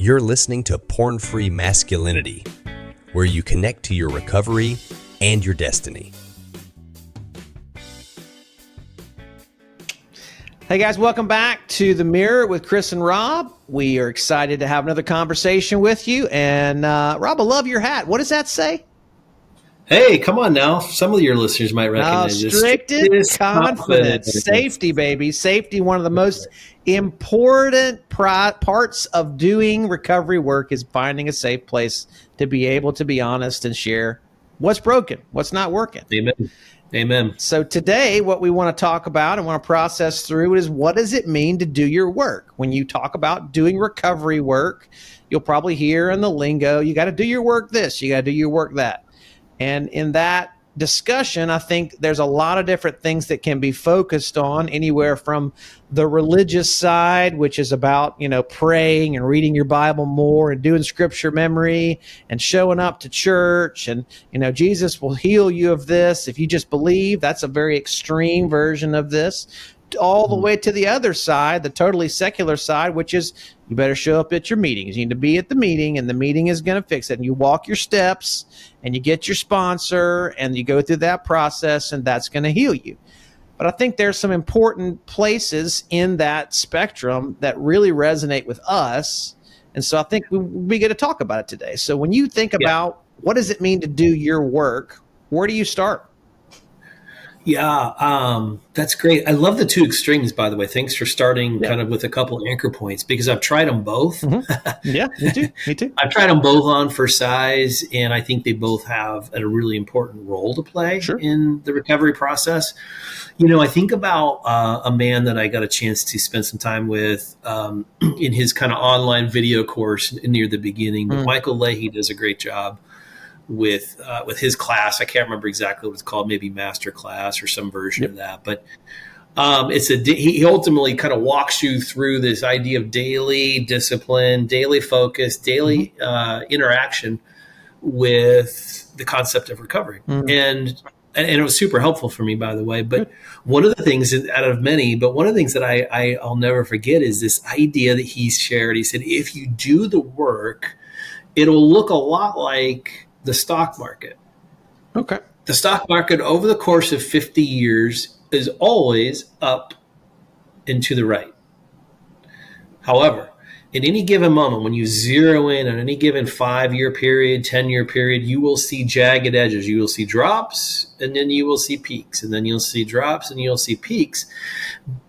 You're listening to Porn-Free Masculinity, where you connect to your recovery and your destiny. Hey guys, welcome back to The Mirror with Chris and Rob. We are excited to have another conversation with you. And Rob, I love your hat. What does that say? Hey, come on now. Some of your listeners might recognize this. Strictest confidence. Safety, baby. Safety, one of the most important parts of doing recovery work is finding a safe place to be able to be honest and share what's broken, what's not working. Amen. Amen. So today, what we want to talk about and want to process through is, what does it mean to do your work? When you talk about doing recovery work, you'll probably hear in the lingo, you got to do your work this, you got to do your work that. And in that discussion, I think there's a lot of different things that can be focused on, anywhere from the religious side, which is about, praying and reading your Bible more and doing scripture memory and showing up to church. And, Jesus will heal you of this if you just believe. That's a very extreme version of this. All the way to the other side, the totally secular side, which is you better show up at your meetings. You need to be at the meeting, and the meeting is going to fix it. And you walk your steps, and you get your sponsor, and you go through that process, and that's going to heal you. But I think there's some important places in that spectrum that really resonate with us. And so I think we get to talk about it today. So when you think about what does it mean to do your work, where do you start? Yeah, that's great. I love the two extremes, by the way. Thanks for starting kind of with a couple of anchor points, because I've tried them both. Mm-hmm. Yeah, me too. I've tried them both on for size, and I think they both have a really important role to play in the recovery process. I think about a man that I got a chance to spend some time with in his kind of online video course near the beginning. But Michael Leahy does a great job with his class. I can't remember exactly what it's called, maybe master class or some version of that. But he ultimately kind of walks you through this idea of daily discipline, daily focus, daily interaction with the concept of recovery. And it was super helpful for me, by the way. But one of the things out of many, but one of the things that I'll never forget is this idea that he shared. He said, if you do the work, it'll look a lot like the stock market. Okay. The stock market over the course of 50 years is always up and to the right. However, in any given moment, when you zero in on any given 5-year period, 10-year period, you will see jagged edges. You will see drops, and then you will see peaks, and then you'll see drops, and you'll see peaks.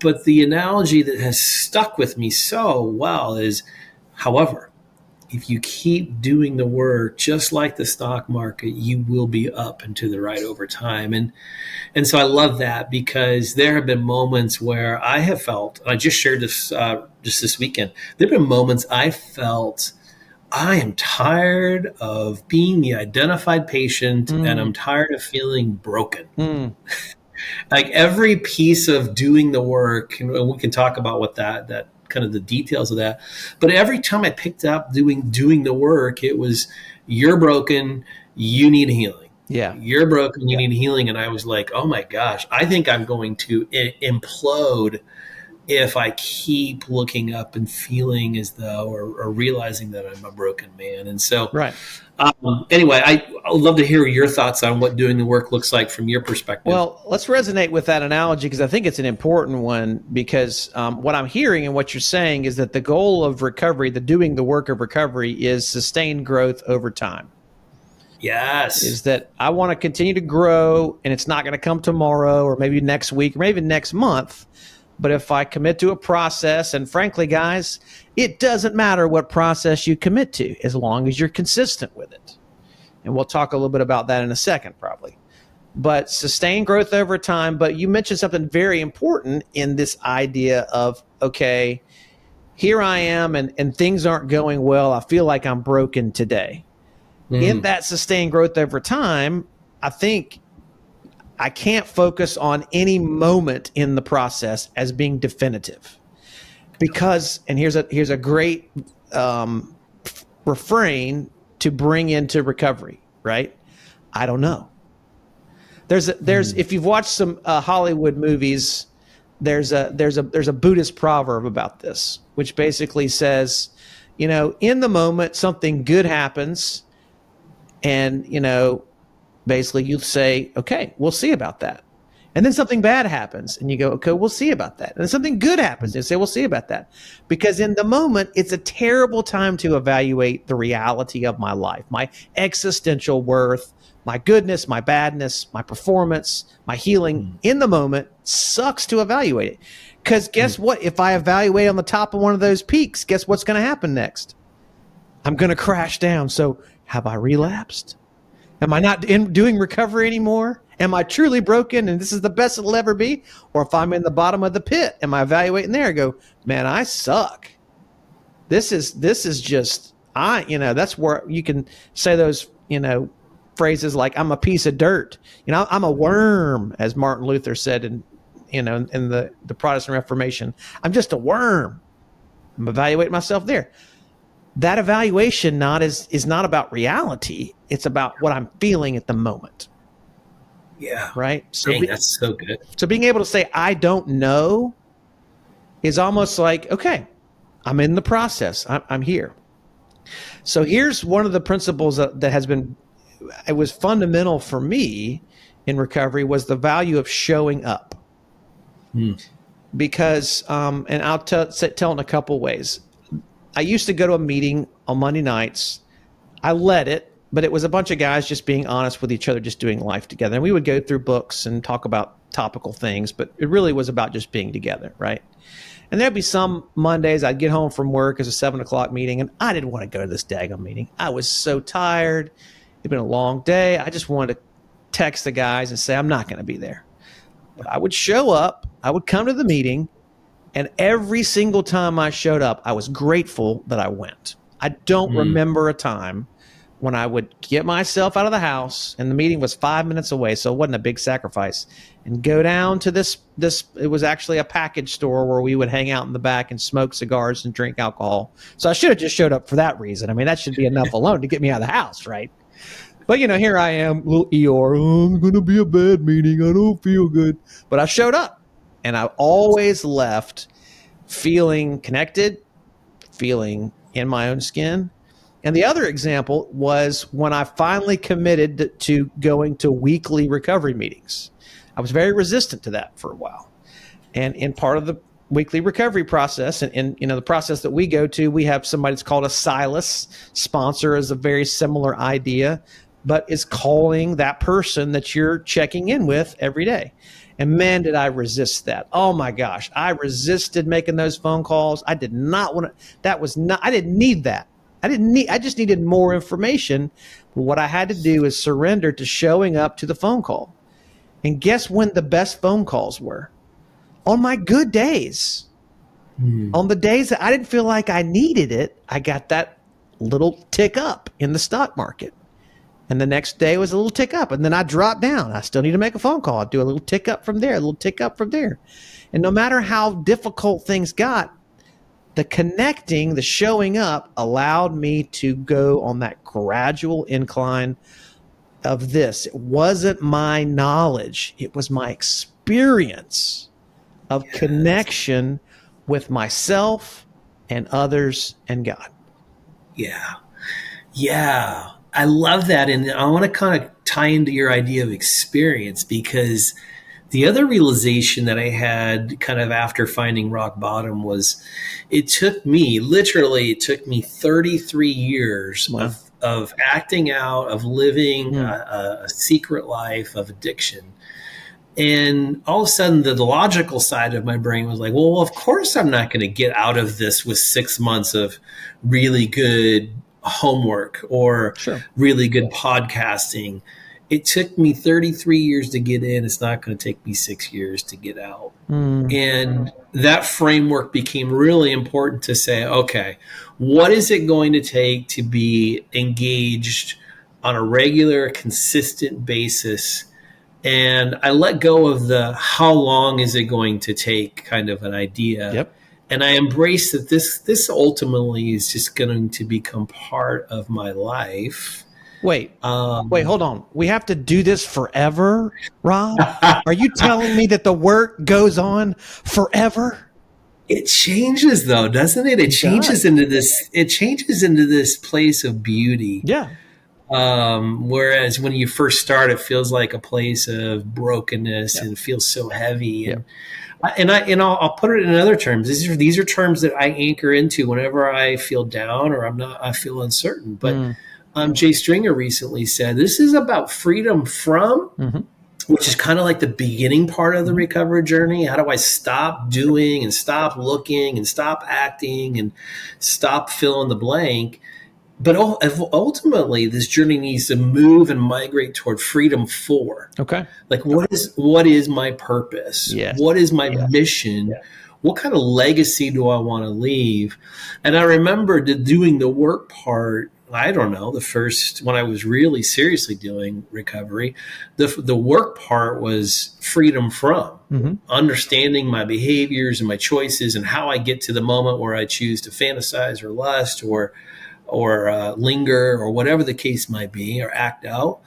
But the analogy that has stuck with me so well is, however, if you keep doing the work, just like the stock market, you will be up and to the right over time. And so I love that, because there have been moments where I have felt, and I just shared this just this weekend, there have been moments I felt I am tired of being the identified patient and I'm tired of feeling broken. Like every piece of doing the work, and we can talk about what that kind of the details of that. But every time I picked up doing the work, it was, you're broken, you need healing. Yeah. You're broken, you need healing. And I was like, oh my gosh, I think I'm going to implode if I keep looking up and feeling as though, or realizing that I'm a broken man. And so, anyway, I would love to hear your thoughts on what doing the work looks like from your perspective. Well, let's resonate with that analogy, because I think it's an important one, because what I'm hearing and what you're saying is that the goal of recovery, the doing the work of recovery, is sustained growth over time. Yes. Is that I want to continue to grow, and it's not going to come tomorrow or maybe next week or maybe next month. But if I commit to a process, and frankly, guys, it doesn't matter what process you commit to as long as you're consistent with it. And we'll talk a little bit about that in a second, probably. But sustained growth over time. But you mentioned something very important in this idea of, okay, here I am and things aren't going well. I feel like I'm broken today. In that sustained growth over time, I think I can't focus on any moment in the process as being definitive, because, and here's a great refrain to bring into recovery, right? I don't know. There's if you've watched some Hollywood movies, there's a Buddhist proverb about this, which basically says, in the moment, something good happens, and, basically you say, okay, we'll see about that. And then something bad happens and you go, okay, we'll see about that. And then something good happens and you say, we'll see about that. Because in the moment, it's a terrible time to evaluate the reality of my life, my existential worth, my goodness, my badness, my performance, my healing. In the moment sucks to evaluate it. Because guess what? If I evaluate on the top of one of those peaks, guess what's going to happen next? I'm going to crash down. So have I relapsed? Am I not doing recovery anymore? Am I truly broken and this is the best it'll ever be? Or if I'm in the bottom of the pit, am I evaluating there? I go, man, I suck. This is just, that's where you can say those, phrases like, I'm a piece of dirt. I'm a worm, as Martin Luther said in the Protestant Reformation. I'm just a worm. I'm evaluating myself there. That evaluation is not about reality. It's about what I'm feeling at the moment. Yeah. Right. So Dang, that's so good. So being able to say, I don't know is almost like, okay, I'm in the process. I'm here. So here's one of the principles that has been, it was fundamental for me in recovery, was the value of showing up. Because, and I'll tell in a couple ways. I used to go to a meeting on Monday nights. I led it, but it was a bunch of guys just being honest with each other, just doing life together. And we would go through books and talk about topical things, but it really was about just being together, right? And there'd be some Mondays I'd get home from work as a 7:00 meeting, and I didn't want to go to this daggone meeting. I was so tired. It'd been a long day. I just wanted to text the guys and say, I'm not going to be there. But I would show up. I would come to the meeting. And every single time I showed up, I was grateful that I went. I don't remember a time when I would get myself out of the house, and the meeting was 5 minutes away, so it wasn't a big sacrifice, and go down to this, it was actually a package store where we would hang out in the back and smoke cigars and drink alcohol. So I should have just showed up for that reason. I mean, that should be enough alone to get me out of the house, right? But, here I am, little Eeyore. Oh, it's going to be a bad meeting. I don't feel good. But I showed up. And I always left feeling connected, feeling in my own skin. And the other example was when I finally committed to going to weekly recovery meetings. I was very resistant to that for a while. And in part of the weekly recovery process, and the process that we go to, we have somebody that's called a Silas. Sponsor is a very similar idea, but is calling that person that you're checking in with every day. And man, did I resist that. Oh my gosh. I resisted making those phone calls. I did not want to, I didn't need that. I just needed more information. But what I had to do is surrender to showing up to the phone call. And guess when the best phone calls were? On my good days. On the days that I didn't feel like I needed it, I got that little tick up in the stock market. And the next day was a little tick up. And then I dropped down. I still need to make a phone call. I'd do a little tick up from there, a little tick up from there. And no matter how difficult things got, the connecting, the showing up allowed me to go on that gradual incline of this. It wasn't my knowledge. It was my experience of connection with myself and others and God. Yeah. Yeah. I love that. And I want to kind of tie into your idea of experience, because the other realization that I had kind of after finding rock bottom was it took me 33 years of acting out, of living a secret life of addiction. And all of a sudden, the logical side of my brain was like, well, of course I'm not going to get out of this with 6 months of really good homework or really good podcasting. It took me 33 years to get in. It's not going to take me 6 years to get out. And that framework became really important to say, okay, what is it going to take to be engaged on a regular, consistent basis? And I let go of the how long is it going to take kind of an idea. Yep. And I embrace that this ultimately is just going to become part of my life. Wait, hold on. We have to do this forever, Rob? Are you telling me that the work goes on forever? It changes though, doesn't it? It changes into this. It changes into this place of beauty. Yeah. Whereas when you first start, it feels like a place of brokenness and feels so heavy. And I'll put it in other terms. These are terms that I anchor into whenever I feel down or I feel uncertain. But Jay Stringer recently said this is about freedom from, which is kind of like the beginning part of the recovery journey. How do I stop doing and stop looking and stop acting and stop filling the blank? But ultimately, this journey needs to move and migrate toward freedom for. Okay. Like, what is my purpose? Yes. What is my mission? Yeah. What kind of legacy do I want to leave? And I remember doing the work part. I don't know, when I was really seriously doing recovery, the work part was freedom from, understanding my behaviors and my choices and how I get to the moment where I choose to fantasize or lust or linger or whatever the case might be, or act out.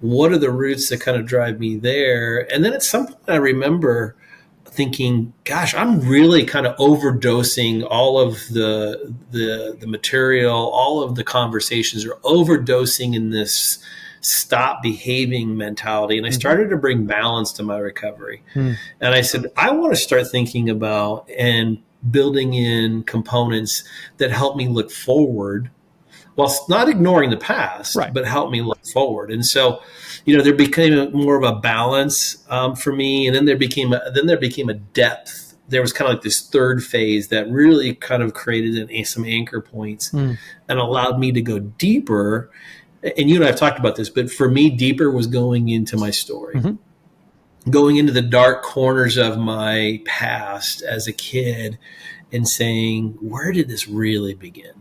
What are the roots that kind of drive me there? And then at some point I remember thinking, gosh, I'm really kind of overdosing all of the material, all of the conversations are overdosing in this stop behaving mentality. And I started to bring balance to my recovery. And I said, I want to start thinking about and building in components that help me look forward while not ignoring the past, but help me look forward. And so, there became more of a balance for me. And then there became a depth. There was kind of like this third phase that really kind of created some anchor points and allowed me to go deeper. And you and I have talked about this, but for me, deeper was going into my story, going into the dark corners of my past as a kid and saying, where did this really begin?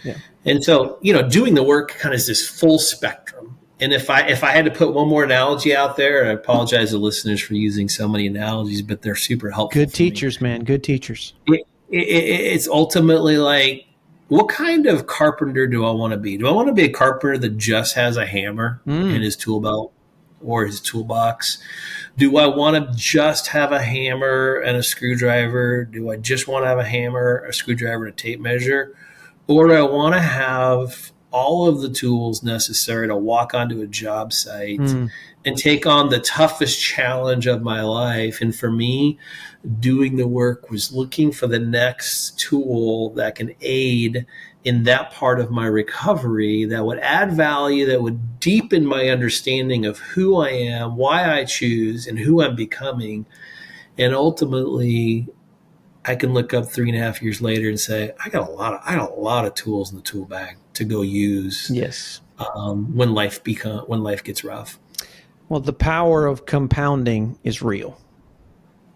Yeah. And so, doing the work kind of is this full spectrum. And if I had to put one more analogy out there, I apologize to listeners for using so many analogies, but they're super helpful. Good teachers, man. Good teachers. It's ultimately like, what kind of carpenter do I want to be? Do I want to be a carpenter that just has a hammer in his tool belt or his toolbox? Do I want to just have a hammer and a screwdriver? Do I just want to have a hammer, a screwdriver, and a tape measure? Or do I want to have all of the tools necessary to walk onto a job site and take on the toughest challenge of my life? And for me, doing the work was looking for the next tool that can aid in that part of my recovery, that would add value, that would deepen my understanding of who I am, why I choose, and who I'm becoming. And ultimately, I can look up 3.5 years later and say, I got a lot of tools in the tool bag to go use. Yes. When life gets rough. Well, the power of compounding is real.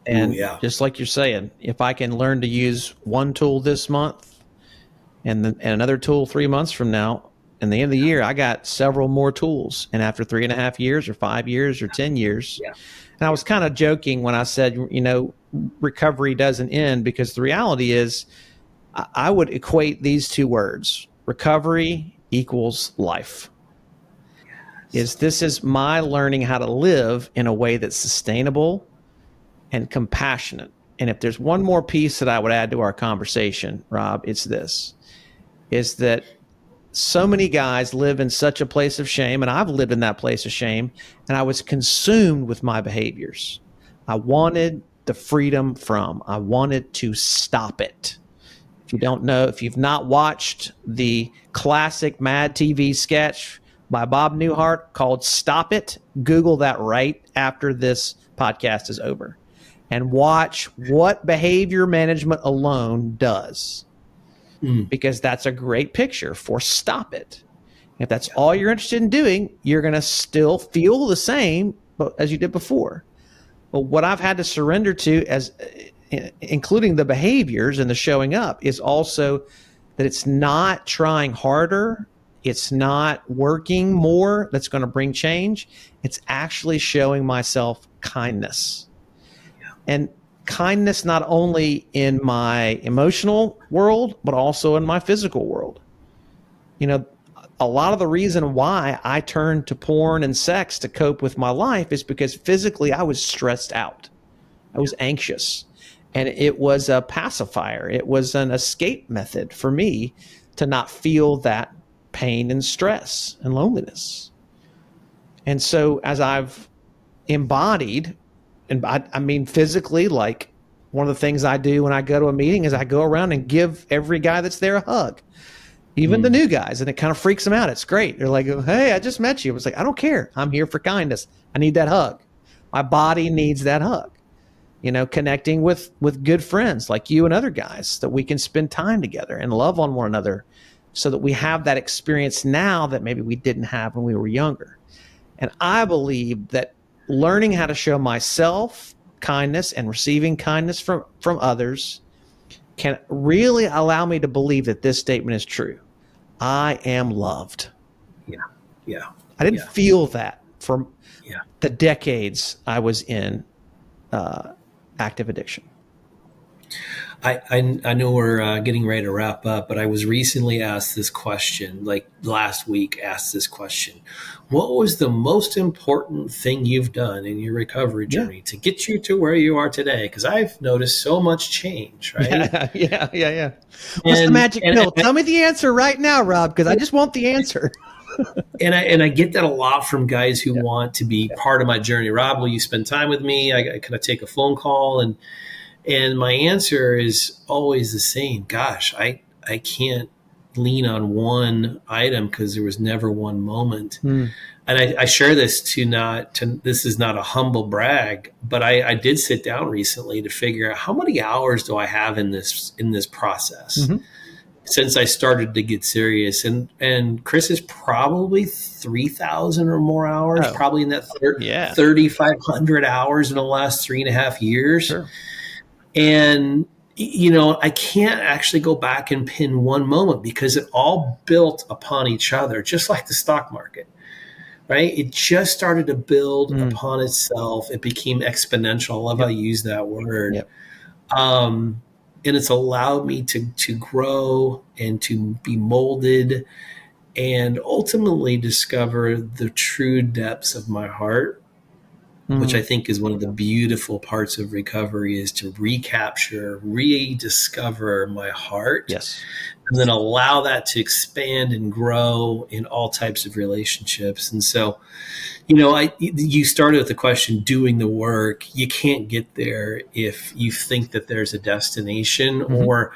And just like you're saying, if I can learn to use one tool this month and another tool 3 months from now, and the end of the year, I got several more tools. And after 3.5 years or 5 years or 10 years, and I was kind of joking when I said, recovery doesn't end, because the reality is I would equate these two words: recovery equals life. This is my learning how to live in a way that's sustainable and compassionate. And if there's one more piece that I would add to our conversation, Rob, it's this, is that so many guys live in such a place of shame, and I've lived in that place of shame, and I was consumed with my behaviors. I wanted the freedom from. I wanted to stop it. If you don't know, if you've not watched the classic Mad TV sketch by Bob Newhart called Stop It, Google that right after this podcast is over and watch what behavior management alone does. Because that's a great picture for stop it. If that's all you're interested in doing, you're going to still feel the same as you did before. But what I've had to surrender to, as including the behaviors and the showing up, is also that it's not trying harder. It's not working more that's going to bring change. It's actually showing myself kindness. And kindness not only in my emotional world, but also in my physical world. A lot of the reason why I turned to porn and sex to cope with my life is because physically I was stressed out. I was anxious. And it was a pacifier. It was an escape method for me to not feel that pain and stress and loneliness. And so as I've embodied, and I mean physically, like one of the things I do when I go to a meeting is I go around and give every guy that's there a hug, even the new guys, and it kind of freaks them out. It's great. They're like, hey, I just met you. It's like, I don't care. I'm here for kindness. I need that hug. My body needs that hug. You know, connecting with good friends like you and other guys that we can spend time together and love on one another so that we have that experience now that maybe we didn't have when we were younger. And I believe that learning how to show myself kindness and receiving kindness from others can really allow me to believe that this statement is true. I am loved. Yeah. I didn't feel that for Yeah. the decades I was in active addiction. I know we're getting ready to wrap up, but I was recently asked this question, like last week asked this question. What was the most important thing you've done in your recovery journey to get you to where you are today? Because I've noticed so much change, right? Yeah. What's the magic pill? Tell me the answer right now, Rob, because I just want the answer. And I get that a lot from guys who want to be part of my journey. Rob, will you spend time with me? I kind of take a phone call, and my answer is always the same. Gosh, I can't lean on one item because there was never one moment. And I share this this is not a humble brag, but I did sit down recently to figure out how many hours do I have in this process since I started to get serious. And Chris is probably 3,000 or more hours, probably in that 3,500 hours in the last 3.5 years. Sure. And, you know, I can't actually go back and pin one moment because it all built upon each other, just like the stock market, right? It just started to build upon itself. It became exponential. I love how you use that word. And it's allowed me to grow and to be molded and ultimately discover the true depths of my heart, which I think is one of the beautiful parts of recovery, is to recapture, rediscover my heart. Yes. And then allow that to expand and grow in all types of relationships. And so, you know, you started with the question, doing the work. You can't get there if you think that there's a destination or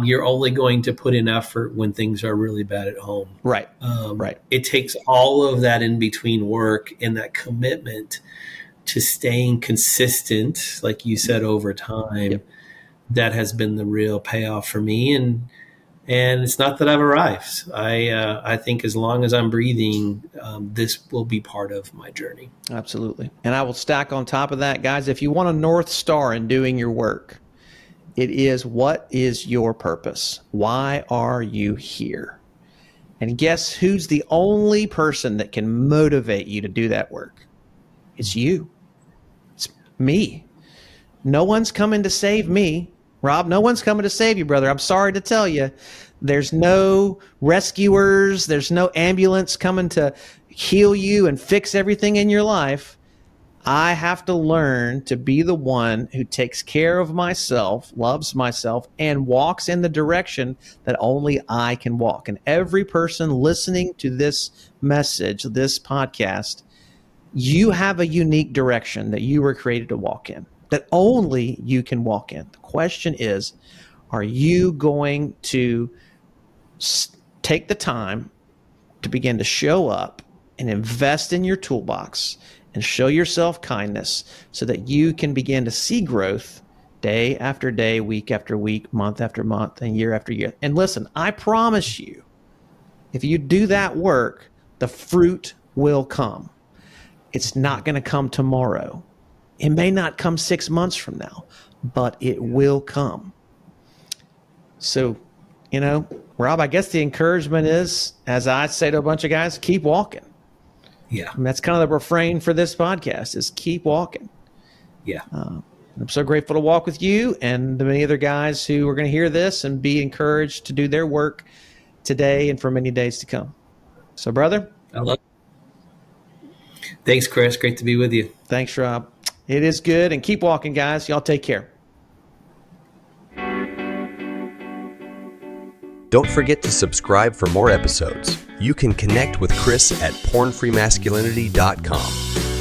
you're only going to put in effort when things are really bad at home. Right. It takes all of that in between work and that commitment to staying consistent, like you said, over time. That has been the real payoff for me. And it's not that I've arrived. I think as long as I'm breathing, this will be part of my journey. Absolutely. And I will stack on top of that, guys, if you want a North Star in doing your work, it is, what is your purpose? Why are you here? And guess who's the only person that can motivate you to do that work? It's you. It's me. No one's coming to save me. Rob, no one's coming to save you, brother. I'm sorry to tell you. There's no rescuers. There's no ambulance coming to heal you and fix everything in your life. I have to learn to be the one who takes care of myself, loves myself, and walks in the direction that only I can walk. And every person listening to this message, this podcast, you have a unique direction that you were created to walk in, that only you can walk in. The question is, are you going to take the time to begin to show up and invest in your toolbox and show yourself kindness so that you can begin to see growth day after day, week after week, month after month, and year after year? And listen, I promise you, if you do that work, the fruit will come. It's not going to come tomorrow. It may not come 6 months from now, but it will come. So, you know, Rob, I guess the encouragement is, as I say to a bunch of guys, keep walking. Yeah. And that's kind of the refrain for this podcast, is keep walking. Yeah. I'm so grateful to walk with you and the many other guys who are going to hear this and be encouraged to do their work today and for many days to come. So, brother. I love it. Thanks, Chris. Great to be with you. Thanks, Rob. It is good. And keep walking, guys. Y'all take care. Don't forget to subscribe for more episodes. You can connect with Chris at pornfreemasculinity.com.